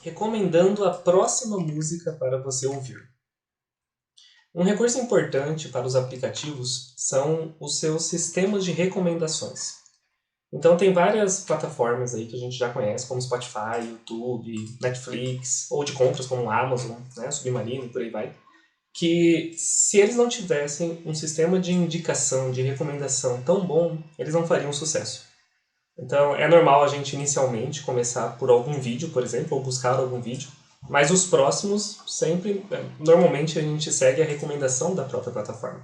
recomendando a próxima música para você ouvir. Um recurso importante para os aplicativos são os seus sistemas de recomendações. Então tem várias plataformas aí que a gente já conhece, como Spotify, YouTube, Netflix, ou de compras como Amazon, né, Submarino e por aí vai, que se eles não tivessem um sistema de indicação, de recomendação tão bom, eles não fariam sucesso. Então é normal a gente inicialmente começar por algum vídeo, por exemplo, ou buscar algum vídeo, mas os próximos sempre, normalmente a gente segue a recomendação da própria plataforma.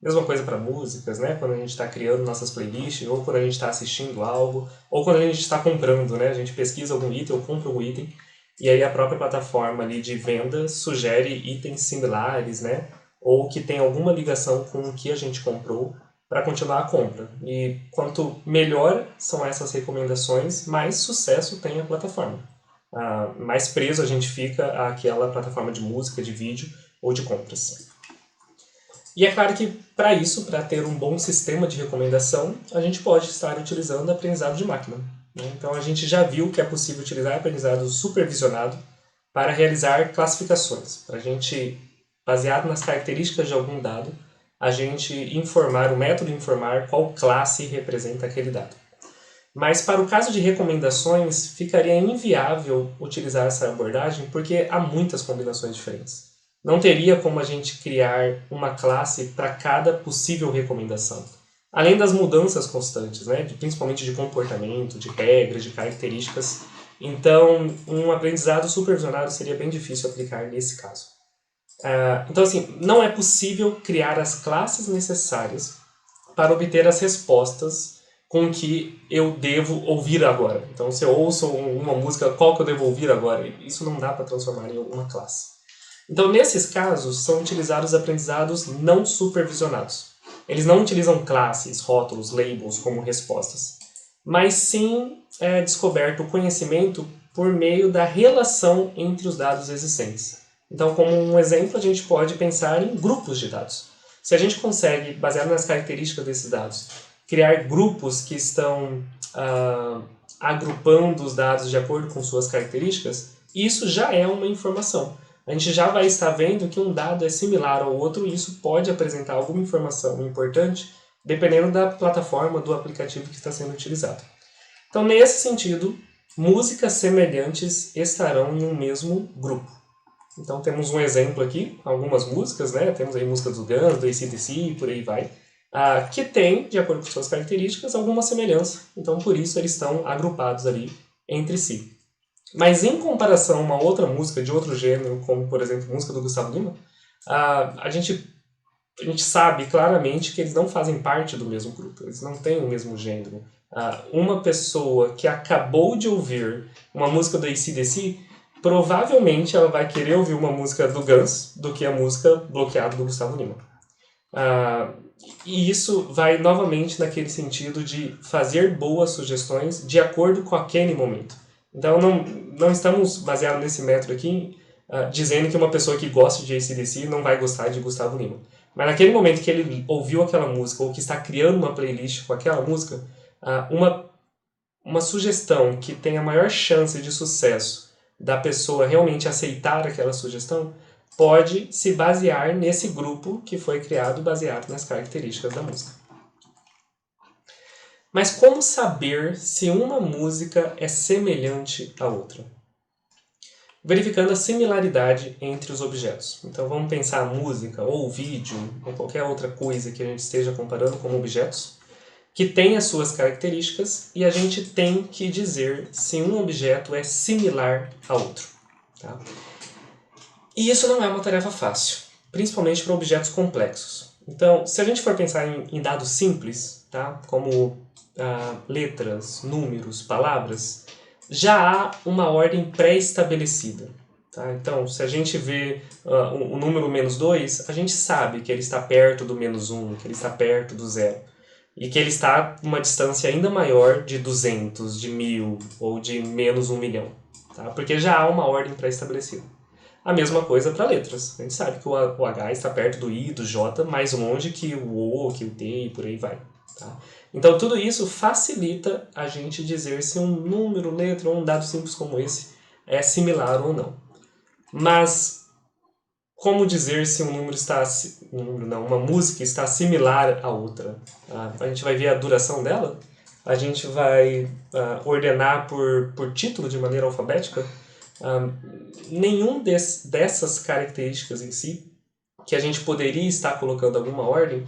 Mesma coisa para músicas, né? Quando a gente está criando nossas playlists, ou quando a gente está assistindo algo, ou quando a gente está comprando, né? A gente pesquisa algum item ou compra algum item, e aí a própria plataforma ali de venda sugere itens similares, né? Ou que tem alguma ligação com o que a gente comprou para continuar a compra. E quanto melhor são essas recomendações, mais sucesso tem a plataforma. Mais preso a gente fica àquela plataforma de música, de vídeo ou de compras. E é claro que para isso, para ter um bom sistema de recomendação, a gente pode estar utilizando aprendizado de máquina. Né? Então a gente já viu que é possível utilizar aprendizado supervisionado para realizar classificações, para a gente, baseado nas características de algum dado, a gente informar, o método informar qual classe representa aquele dado. Mas para o caso de recomendações, ficaria inviável utilizar essa abordagem porque há muitas combinações diferentes. Não teria como a gente criar uma classe para cada possível recomendação. Além das mudanças constantes, né, principalmente de comportamento, de regras, de características. Então, um aprendizado supervisionado seria bem difícil aplicar nesse caso. Então, assim, não é possível criar as classes necessárias para obter as respostas com que eu devo ouvir agora. Então, se eu ouço uma música, qual que eu devo ouvir agora? Isso não dá para transformar em alguma classe. Então, nesses casos, são utilizados aprendizados não supervisionados. Eles não utilizam classes, rótulos, labels como respostas, mas sim é descoberto o conhecimento por meio da relação entre os dados existentes. Então, como um exemplo, a gente pode pensar em grupos de dados. Se a gente consegue, baseado nas características desses dados, criar grupos que estão agrupando os dados de acordo com suas características, isso já é uma informação. A gente já vai estar vendo que um dado é similar ao outro e isso pode apresentar alguma informação importante dependendo da plataforma, do aplicativo que está sendo utilizado. Então, nesse sentido, músicas semelhantes estarão em um mesmo grupo. Então, temos um exemplo aqui, algumas músicas, né? Temos aí músicas do Guns, do AC/DC e por aí vai, que tem, de acordo com suas características, alguma semelhança. Então, por isso, eles estão agrupados ali entre si. Mas em comparação a uma outra música de outro gênero, como por exemplo a música do Gustavo Lima, a gente sabe claramente que eles não fazem parte do mesmo grupo, eles não têm o mesmo gênero. Uma pessoa que acabou de ouvir uma música do AC/DC, provavelmente ela vai querer ouvir uma música do Guns do que a música Bloqueado do Gustavo Lima. E isso vai novamente naquele sentido de fazer boas sugestões de acordo com aquele momento. Então não estamos baseados nesse método aqui dizendo que uma pessoa que gosta de AC/DC não vai gostar de Gustavo Lima. Mas naquele momento que ele ouviu aquela música ou que está criando uma playlist com aquela música, uma sugestão que tem a maior chance de sucesso da pessoa realmente aceitar aquela sugestão pode se basear nesse grupo que foi criado baseado nas características da música. Mas como saber se uma música é semelhante à outra? Verificando a similaridade entre os objetos. Então vamos pensar a música, ou vídeo, ou qualquer outra coisa que a gente esteja comparando como objetos, que tem as suas características e a gente tem que dizer se um objeto é similar a outro. Tá? E isso não é uma tarefa fácil, principalmente para objetos complexos. Então, se a gente for pensar em dados simples, tá? Como letras, números, palavras, já há uma ordem pré-estabelecida. Tá? Então, se a gente vê o número menos 2, a gente sabe que ele está perto do menos 1, que ele está perto do zero. E que ele está a uma distância ainda maior de 200, de 1000 ou de menos 1 milhão. Tá? Porque já há uma ordem pré-estabelecida. A mesma coisa para letras. A gente sabe que o H está perto do I, do J, mais longe que o O, que o T e por aí vai. Tá? Então tudo isso facilita a gente dizer se um número, letra ou um dado simples como esse é similar ou não. Mas como dizer se um número está, uma música está similar à outra? A gente vai ver a duração dela? A gente vai ordenar por título de maneira alfabética? Nenhum dessas características em si, que a gente poderia estar colocando alguma ordem,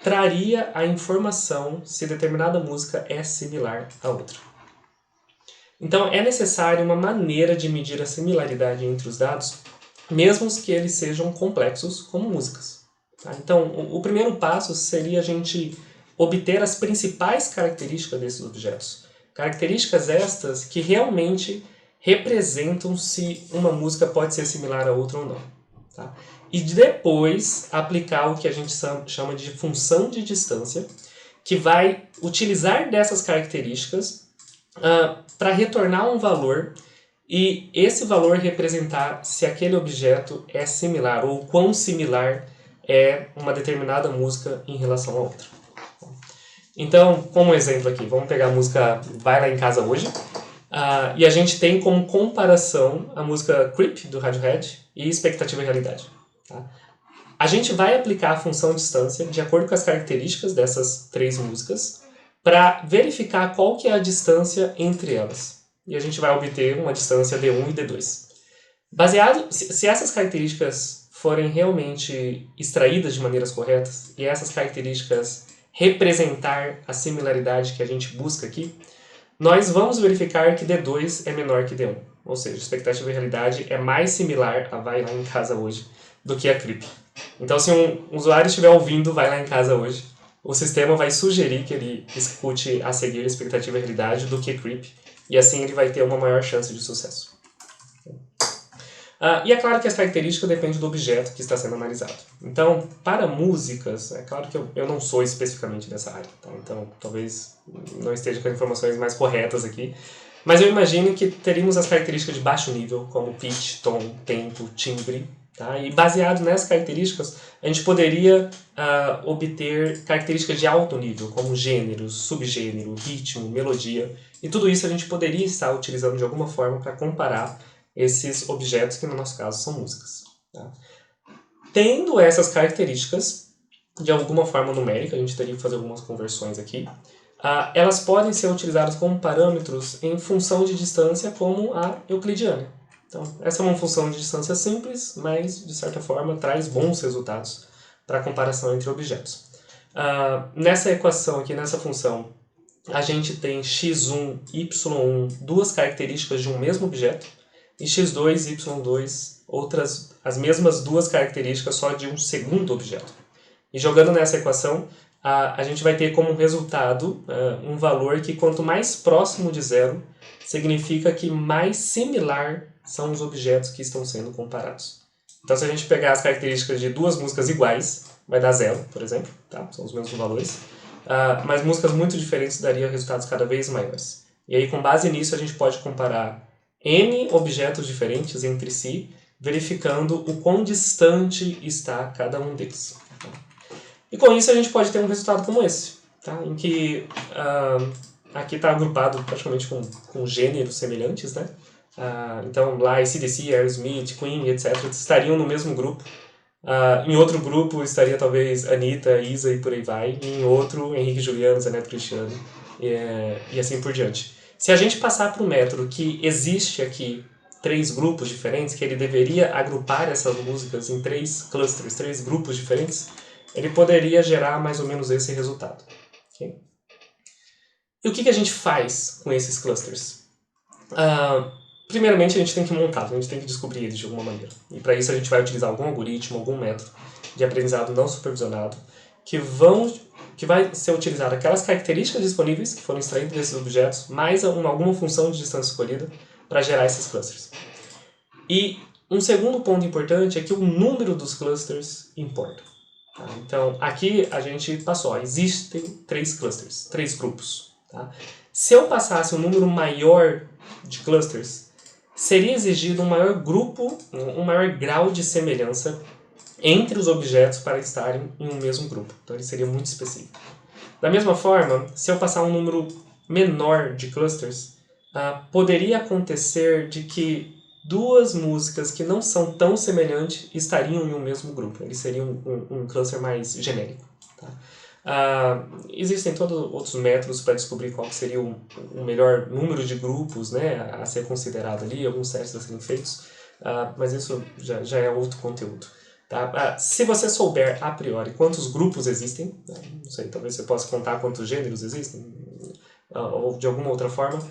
traria a informação se determinada música é similar à outra. Então é necessário uma maneira de medir a similaridade entre os dados, mesmo que eles sejam complexos como músicas. Tá? Então o primeiro passo seria a gente obter as principais características desses objetos. Características estas que realmente representam se uma música pode ser similar a outra ou não. Tá? E depois aplicar o que a gente chama de função de distância, que vai utilizar dessas características para retornar um valor e esse valor representar se aquele objeto é similar ou quão similar é uma determinada música em relação a outra. Então, como exemplo aqui, vamos pegar a música Vai Lá em Casa Hoje, e a gente tem como comparação a música Creep, do Radiohead, e Expectativa e Realidade. Tá? A gente vai aplicar a função distância de acordo com as características dessas três músicas para verificar qual que é a distância entre elas. E a gente vai obter uma distância D1 e D2. Baseado, se essas características forem realmente extraídas de maneiras corretas e essas características representar a similaridade que a gente busca aqui, nós vamos verificar que D2 é menor que D1. Ou seja, a expectativa e realidade é mais similar a Vai Lá em Casa Hoje do que a Creep. Então, se um usuário estiver ouvindo Vai Lá em Casa Hoje, o sistema vai sugerir que ele escute a seguir a expectativa e realidade do que Creep, e assim ele vai ter uma maior chance de sucesso. E é claro que essa característica depende do objeto que está sendo analisado. Então, para músicas, é claro que eu não sou especificamente dessa área, tá? Então talvez não esteja com as informações mais corretas aqui, mas eu imagino que teríamos as características de baixo nível, como pitch, tom, tempo, timbre, tá? E baseado nessas características, a gente poderia obter características de alto nível, como gênero, subgênero, ritmo, melodia, e tudo isso a gente poderia estar utilizando de alguma forma para comparar esses objetos que no nosso caso são músicas. Tá? Tendo essas características, de alguma forma numérica, a gente teria que fazer algumas conversões aqui, elas podem ser utilizadas como parâmetros em função de distância como a euclidiana. Então, essa é uma função de distância simples, mas de certa forma traz bons resultados para a comparação entre objetos. Nessa equação aqui, nessa função, a gente tem x1, y1, duas características de um mesmo objeto, e x2 e y2, as mesmas duas características só de um segundo objeto. E jogando nessa equação, a gente vai ter como resultado um valor que quanto mais próximo de zero, significa que mais similar são os objetos que estão sendo comparados. Então se a gente pegar as características de duas músicas iguais, vai dar zero, por exemplo, tá? São os mesmos valores, mas músicas muito diferentes dariam resultados cada vez maiores. E aí com base nisso a gente pode comparar N objetos diferentes entre si, verificando o quão distante está cada um deles. E com isso a gente pode ter um resultado como esse, tá? Em que aqui está agrupado praticamente com gêneros semelhantes, né? Então lá AC/DC, Aerosmith, Queen, etc. estariam no mesmo grupo. Em outro grupo estaria talvez Anitta, Isa e por aí vai. E em outro, Henrique e Juliano, Zé Neto Cristiano e assim por diante. Se a gente passar para o método que existe aqui três grupos diferentes, que ele deveria agrupar essas músicas em três clusters, três grupos diferentes, ele poderia gerar mais ou menos esse resultado. Okay? E o que a gente faz com esses clusters? Primeiramente, a gente tem que montá-los, a gente tem que descobrir eles de alguma maneira. E para isso a gente vai utilizar algum algoritmo, algum método de aprendizado não supervisionado que vai ser utilizado aquelas características disponíveis que foram extraídas desses objetos, mais alguma função de distância escolhida para gerar esses clusters. E um segundo ponto importante é que o número dos clusters importa. Tá? Então, aqui a gente passou, existem três clusters, três grupos. Tá? Se eu passasse um número maior de clusters, seria exigido um maior grupo, um maior grau de semelhança entre os objetos para estarem em um mesmo grupo. Então ele seria muito específico. Da mesma forma, se eu passar um número menor de clusters, poderia acontecer de que duas músicas que não são tão semelhantes estariam em um mesmo grupo. Eles seriam um cluster mais genérico. Tá? Existem todos outros métodos para descobrir qual seria o melhor número de grupos, né, a ser considerado ali, alguns testes a serem feitos, mas isso já é outro conteúdo. Tá? Se você souber a priori quantos grupos existem, não sei, talvez você possa contar quantos gêneros existem, ou de alguma outra forma,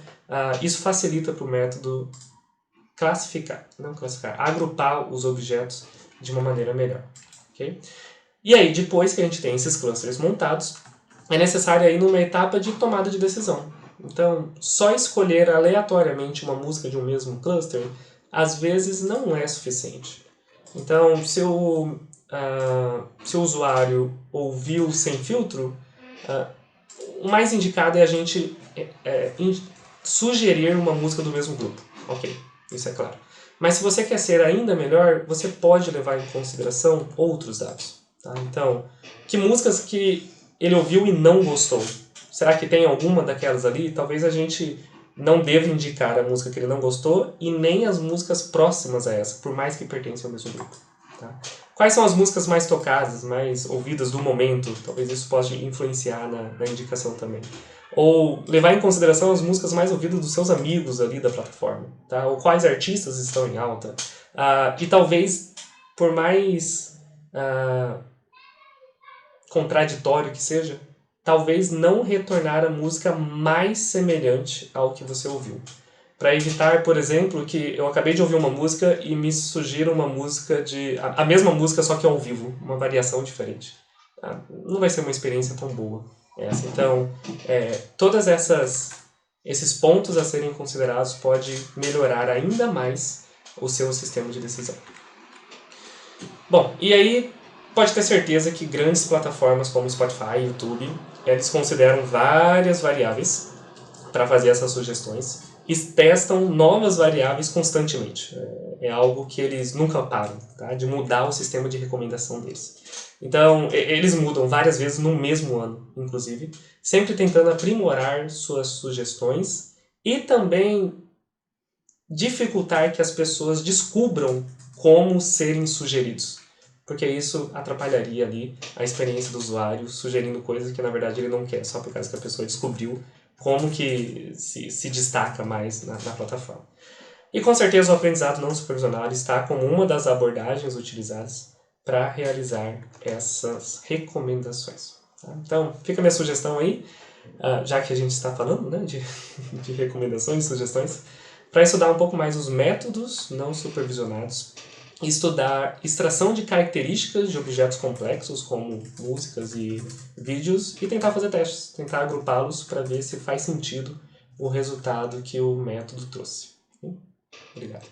isso facilita para o método agrupar os objetos de uma maneira melhor. Okay? E aí, depois que a gente tem esses clusters montados, é necessário ir numa etapa de tomada de decisão. Então, só escolher aleatoriamente uma música de um mesmo cluster, às vezes não é suficiente. Então, se o usuário ouviu sem filtro, o mais indicado é a gente sugerir uma música do mesmo grupo. Ok, isso é claro. Mas se você quer ser ainda melhor, você pode levar em consideração outros dados. Tá? Então, que músicas que ele ouviu e não gostou? Será que tem alguma daquelas ali? Talvez a gente não deva indicar a música que ele não gostou e nem as músicas próximas a essa, por mais que pertençam ao mesmo grupo. Tá? Quais são as músicas mais tocadas, mais ouvidas do momento? Talvez isso possa influenciar na indicação também. Ou levar em consideração as músicas mais ouvidas dos seus amigos ali da plataforma. Tá? Ou quais artistas estão em alta. E talvez, por mais contraditório que seja, talvez não retornar a música mais semelhante ao que você ouviu. Para evitar, por exemplo, que eu acabei de ouvir uma música e me sugira uma música a mesma música, só que ao vivo, uma variação diferente. Não vai ser uma experiência tão boa essa. Então, todas esses pontos a serem considerados pode melhorar ainda mais o seu sistema de decisão. Bom, e aí pode ter certeza que grandes plataformas como Spotify e YouTube, eles consideram várias variáveis para fazer essas sugestões e testam novas variáveis constantemente. É algo que eles nunca param, tá? De mudar o sistema de recomendação deles. Então, eles mudam várias vezes no mesmo ano, inclusive, sempre tentando aprimorar suas sugestões e também dificultar que as pessoas descubram como serem sugeridos. Porque isso atrapalharia ali a experiência do usuário, sugerindo coisas que na verdade ele não quer, só por causa que a pessoa descobriu como que se destaca mais na plataforma. E com certeza o aprendizado não supervisionado está como uma das abordagens utilizadas para realizar essas recomendações. Tá? Então, fica a minha sugestão aí, já que a gente está falando, né, de recomendações e sugestões, para estudar um pouco mais os métodos não supervisionados, estudar extração de características de objetos complexos, como músicas e vídeos, e tentar fazer testes, tentar agrupá-los para ver se faz sentido o resultado que o método trouxe. Obrigado.